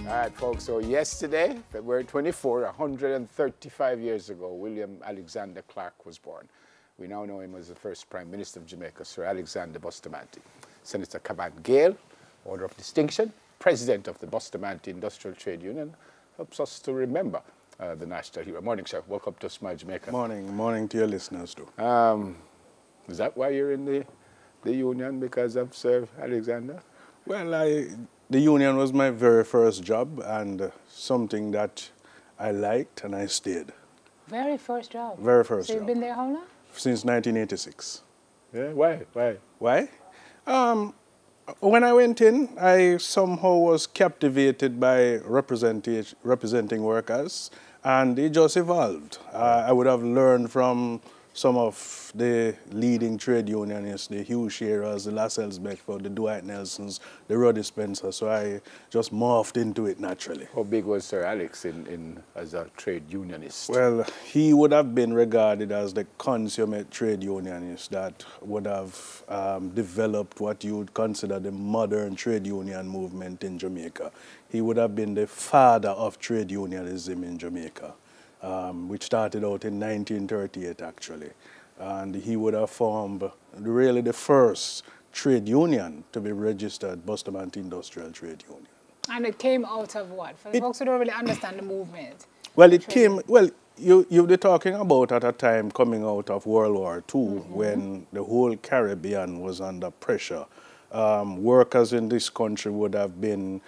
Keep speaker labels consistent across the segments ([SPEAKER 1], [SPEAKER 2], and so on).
[SPEAKER 1] All right, folks, so yesterday, February 24, 135 years ago, William Alexander Clark was born. We now know him as the first Prime Minister of Jamaica, Sir Alexander Bustamante. Senator Caban Gale, Order of Distinction, President of the Bustamante Industrial Trade Union, helps us to remember the national hero. Morning, sir. Welcome to Smile Jamaica.
[SPEAKER 2] Morning to your listeners, too.
[SPEAKER 1] Is that why you're in the union, because of Sir Alexander?
[SPEAKER 2] Well, the union was my very first job and something that I liked, and I stayed.
[SPEAKER 3] Very first job?
[SPEAKER 2] Very first job.
[SPEAKER 3] So you've been there how long?
[SPEAKER 2] Since 1986.
[SPEAKER 1] Yeah, why?
[SPEAKER 2] Why? When I went in, I somehow was captivated by representing workers, and it just evolved. I would have learned from some of the leading trade unionists, the Hugh Shearers, the Lascelles Beckford, the Dwight Nelsons, the Roddy Spencer, so I just morphed into it naturally.
[SPEAKER 1] How big was Sir Alex as a trade unionist?
[SPEAKER 2] Well, he would have been regarded as the consummate trade unionist that would have developed what you would consider the modern trade union movement in Jamaica. He would have been the father of trade unionism in Jamaica. Which started out in 1938, actually. And he would have formed really the first trade union to be registered, Bustamante Industrial Trade Union.
[SPEAKER 3] And it came out of what? For the folks who don't really understand the movement.
[SPEAKER 2] Well, it came, well, you're talking about at a time coming out of World War II, when the whole Caribbean was under pressure. Workers in this country would have been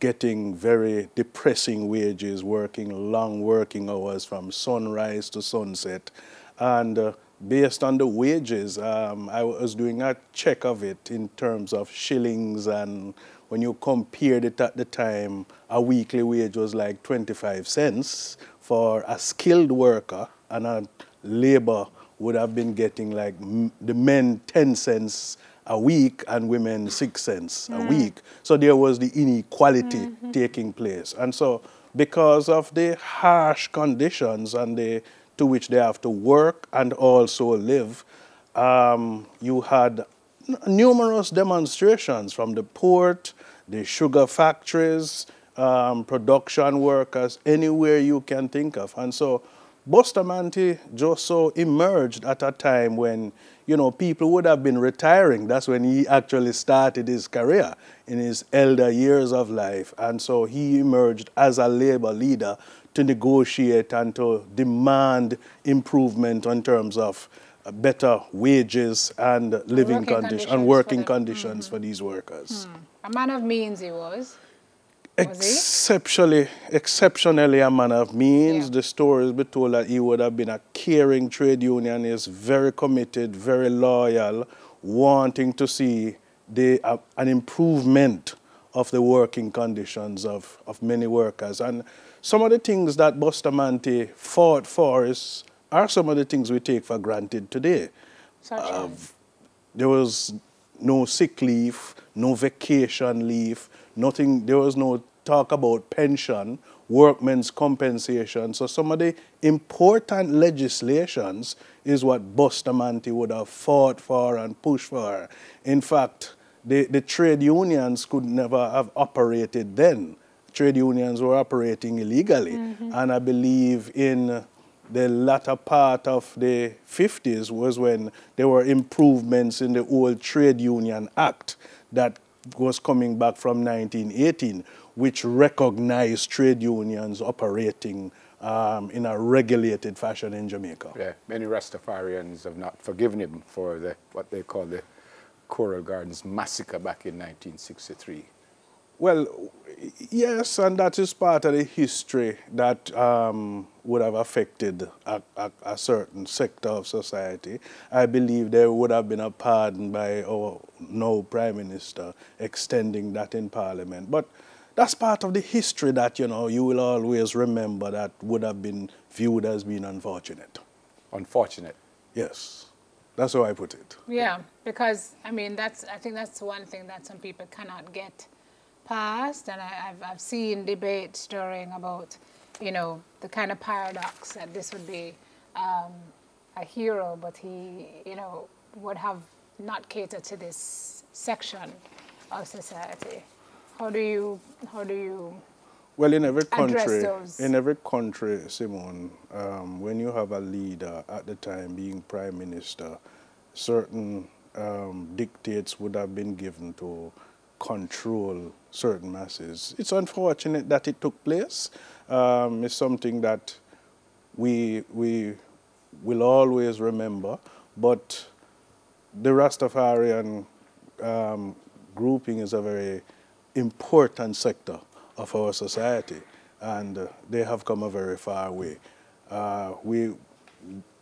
[SPEAKER 2] getting very depressing wages, working long working hours from sunrise to sunset. And based on the wages, I was doing a check of it in terms of shillings, and when you compared it at the time, a weekly wage was like 25 cents for a skilled worker, and a labor would have been getting like the men 10 cents a week and women 6 cents a week. So there was the inequality taking place. And so because of the harsh conditions and to which they have to work and also live, you had numerous demonstrations from the port, the sugar factories, production workers, anywhere you can think of. And so Bustamante just so emerged at a time when, you know, people would have been retiring. That's when he actually started his career in his elder years of life. And so he emerged as a labor leader to negotiate and to demand improvement in terms of better wages and living conditions and working conditions for these workers.
[SPEAKER 3] A man of means he was.
[SPEAKER 2] Exceptionally a man of means. Yeah. The stories be told that he would have been a caring trade unionist, very committed, very loyal, wanting to see an improvement of the working conditions of many workers. And some of the things that Bustamante fought for are some of the things we take for granted today.
[SPEAKER 3] Such as?
[SPEAKER 2] There was no sick leave, no vacation leave, nothing. There was no talk about pension, workmen's compensation. So some of the important legislations is what Bustamante would have fought for and pushed for. In fact, the trade unions could never have operated then. Trade unions were operating illegally. And I believe in the latter part of the 50s was when there were improvements in the old Trade Union Act that was coming back from 1918, which recognized trade unions operating in a regulated fashion in Jamaica.
[SPEAKER 1] Yeah, many Rastafarians have not forgiven him for what they call the Coral Gardens massacre back in 1963.
[SPEAKER 2] Well, yes, and that is part of the history that would have affected a certain sector of society. I believe there would have been a pardon by our now Prime Minister extending that in Parliament. But that's part of the history that, you know, you will always remember that would have been viewed as being unfortunate.
[SPEAKER 1] Unfortunate?
[SPEAKER 2] Yes. That's how I put it.
[SPEAKER 3] Yeah, because, I mean, I think that's one thing that some people cannot get past, and I've seen debates stirring about, you know, the kind of paradox that this would be a hero, but he, you know, would have not catered to this section of society. How do you
[SPEAKER 2] Well, in every
[SPEAKER 3] address those?
[SPEAKER 2] in every country, Simone, when you have a leader at the time being prime minister, certain dictates would have been given to control certain masses. It's unfortunate that it took place. It's something that we will always remember, but the Rastafarian grouping is a very important sector of our society, and they have come a very far way. We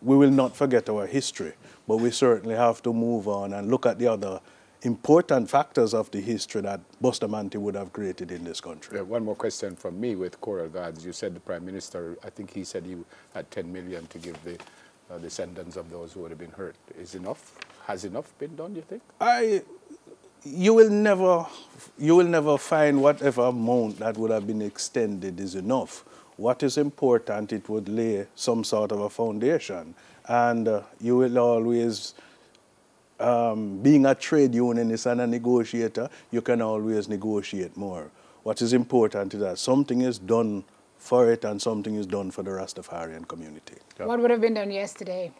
[SPEAKER 2] will not forget our history, but we certainly have to move on and look at the other important factors of the history that Bustamante would have created in this country.
[SPEAKER 1] Yeah, one more question from me with Choral Gods. You said the Prime Minister, I think he said he had 10 million to give the descendants of those who would have been hurt. Is enough? Has enough been done, you think?
[SPEAKER 2] You will never find whatever amount that would have been extended is enough. What is important, it would lay some sort of a foundation. And you will always, being a trade unionist and a negotiator, you can always negotiate more. What is important is that something is done for it and something is done for the Rastafarian community.
[SPEAKER 1] Yeah.
[SPEAKER 3] What would have been done yesterday?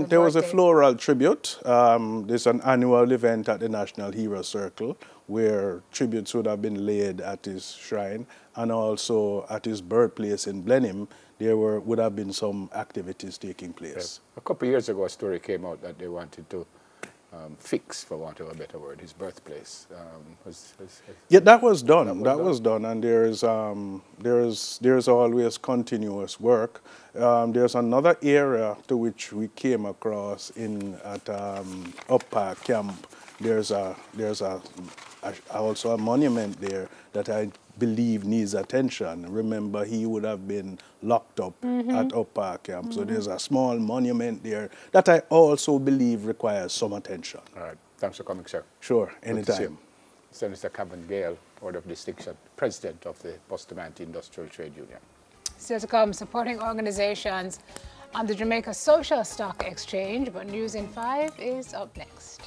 [SPEAKER 2] There was a floral tribute. There's an annual event at the National Hero Circle where tributes would have been laid at his shrine, and also at his birthplace in Blenheim, there would have been some activities taking place.
[SPEAKER 1] Yeah. A couple of years ago, a story came out that they wanted to fix, for want of a better word, his birthplace.
[SPEAKER 2] Yeah, that was done. That was done, and there's always continuous work. There's another area to which we came across at Up Park Camp. There's also a monument there that I believe needs attention. Remember, he would have been locked up at Up Park Camp. So there's a small monument there that I also believe requires some attention.
[SPEAKER 1] All right. Thanks for coming, sir.
[SPEAKER 2] Sure, anytime.
[SPEAKER 1] Senator Cavan Gale, Order of Distinction, President of the Bustamante Industrial Trade Union.
[SPEAKER 3] Still to come, supporting organizations on the Jamaica Social Stock Exchange, but News in 5 is up next.